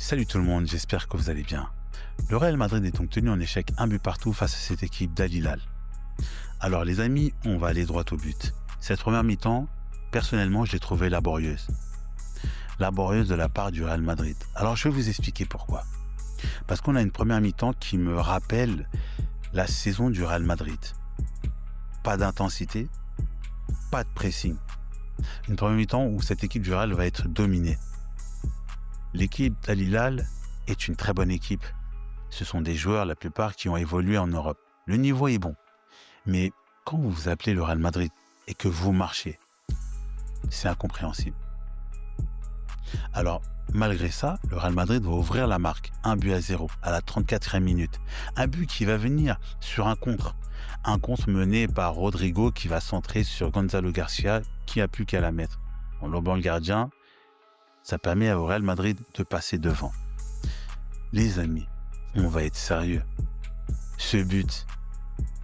Salut tout le monde, j'espère que vous allez bien. Le Real Madrid est donc tenu en échec un but partout face à cette équipe d'Al Hilal. Alors les amis, on va aller droit au but. Cette première mi-temps, personnellement, je l'ai trouvée laborieuse. Laborieuse de la part du Real Madrid. Alors je vais vous expliquer pourquoi. Parce qu'on a une première mi-temps qui me rappelle la saison du Real Madrid. Pas d'intensité, pas de pressing. Une première mi-temps où cette équipe du Real va être dominée. L'équipe d'Al Hilal est une très bonne équipe. Ce sont des joueurs, la plupart, qui ont évolué en Europe. Le niveau est bon. Mais quand vous vous appelez le Real Madrid et que vous marchez, c'est incompréhensible. Alors, malgré ça, le Real Madrid va ouvrir la marque, 1-0 à la 34e minute. Un but qui va venir sur un contre. Un contre mené par Rodrigo qui va centrer sur Gonzalo Garcia, qui n'a plus qu'à la mettre. En lobant le gardien, ça permet au Real Madrid de passer devant. Les amis, on va être sérieux. Ce but,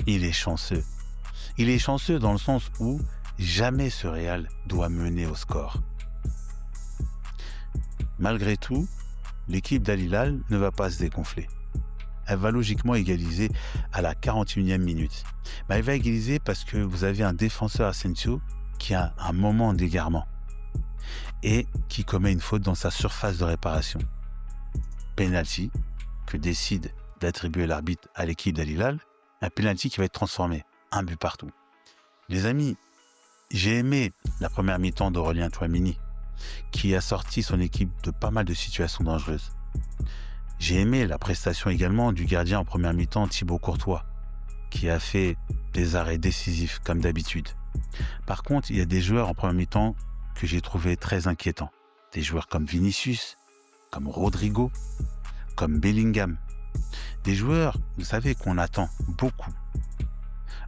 il est chanceux. Il est chanceux dans le sens où jamais ce Real doit mener au score. Malgré tout, l'équipe d'Al Hilal ne va pas se dégonfler. Elle va logiquement égaliser à la 41e minute. Mais elle va égaliser parce que vous avez un défenseur Asensio qui a un moment d'égarement et qui commet une faute dans sa surface de réparation. Penalty que décide d'attribuer l'arbitre à l'équipe d'Al Hilal, un penalty qui va être transformé, un but partout. Les amis, j'ai aimé la première mi-temps d'Aurélien Tchouaméni, qui a sorti son équipe de pas mal de situations dangereuses. J'ai aimé la prestation également du gardien en première mi-temps, Thibaut Courtois, qui a fait des arrêts décisifs comme d'habitude. Par contre, il y a des joueurs en première mi-temps que j'ai trouvé très inquiétants. Des joueurs comme Vinicius, comme Rodrigo, comme Bellingham. Des joueurs, vous savez, qu'on attend beaucoup.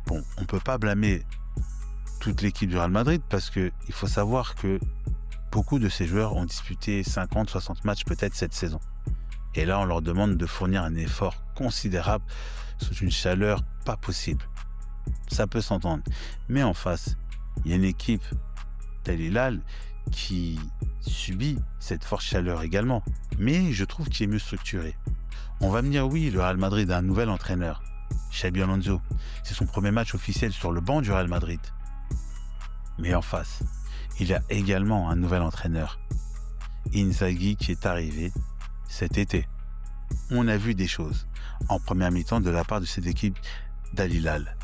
Bon, on ne peut pas blâmer toute l'équipe du Real Madrid parce que il faut savoir que beaucoup de ces joueurs ont disputé 50, 60 matchs peut-être cette saison. Et là, on leur demande de fournir un effort considérable sous une chaleur pas possible. Ça peut s'entendre. Mais en face, il y a une équipe d'Al Hilal qui subit cette forte chaleur également. Mais je trouve qu'il est mieux structuré. On va me dire oui, le Real Madrid a un nouvel entraîneur, Xabi Alonso. C'est son premier match officiel sur le banc du Real Madrid. Mais en face, il y a également un nouvel entraîneur, Inzaghi, qui est arrivé cet été. On a vu des choses en première mi-temps de la part de cette équipe d'Al Hilal.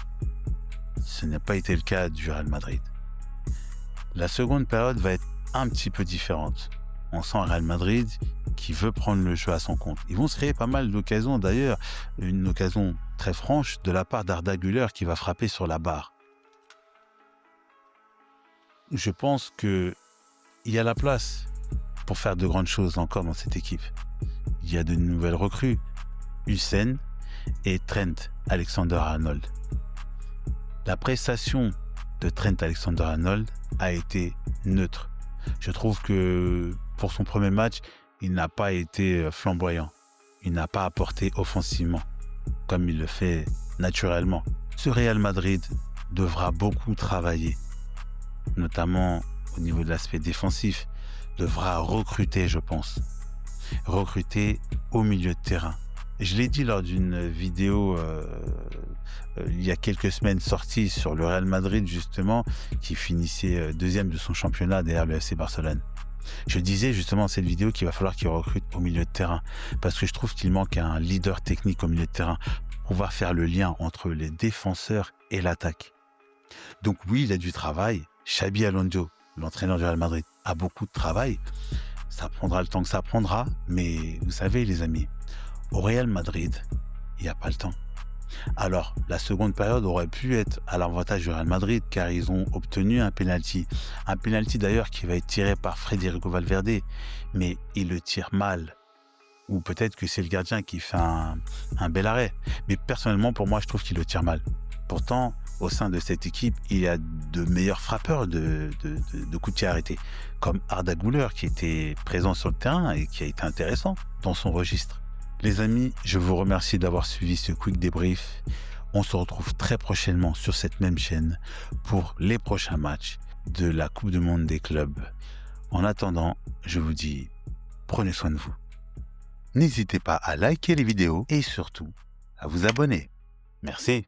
Ce n'a pas été le cas du Real Madrid. La seconde période va être un petit peu différente. On sent un Real Madrid qui veut prendre le jeu à son compte. Ils vont se créer pas mal d'occasions, d'ailleurs, une occasion très franche de la part d'Arda Güler qui va frapper sur la barre. Je pense que il y a la place pour faire de grandes choses encore dans cette équipe. Il y a de nouvelles recrues, Hussein et Trent Alexander-Arnold. La prestation de Trent Alexander-Arnold a été neutre. Je trouve que pour son premier match, il n'a pas été flamboyant. Il n'a pas apporté offensivement, comme il le fait naturellement. Ce Real Madrid devra beaucoup travailler, notamment au niveau de l'aspect défensif, devra recruter, je pense. Recruter au milieu de terrain. Je l'ai dit lors d'une vidéo il y a quelques semaines sortie sur le Real Madrid justement, qui finissait deuxième de son championnat derrière le FC Barcelone. Je disais justement dans cette vidéo qu'il va falloir qu'il recrute au milieu de terrain parce que je trouve qu'il manque un leader technique au milieu de terrain pour pouvoir faire le lien entre les défenseurs et l'attaque. Donc oui, il a du travail. Xabi Alonso, l'entraîneur du Real Madrid, a beaucoup de travail. Ça prendra le temps que ça prendra, mais vous savez les amis, au Real Madrid, il n'y a pas le temps. Alors, la seconde période aurait pu être à l'avantage du Real Madrid car ils ont obtenu un penalty. Un penalty d'ailleurs qui va être tiré par Federico Valverde, mais il le tire mal. Ou peut-être que c'est le gardien qui fait un bel arrêt. Mais personnellement, pour moi, je trouve qu'il le tire mal. Pourtant, au sein de cette équipe, il y a de meilleurs frappeurs de coups de pied arrêtés, comme Arda Güler qui était présent sur le terrain et qui a été intéressant dans son registre. Les amis, je vous remercie d'avoir suivi ce quick débrief. On se retrouve très prochainement sur cette même chaîne pour les prochains matchs de la Coupe du Monde des clubs. En attendant, je vous dis, prenez soin de vous. N'hésitez pas à liker les vidéos et surtout à vous abonner. Merci.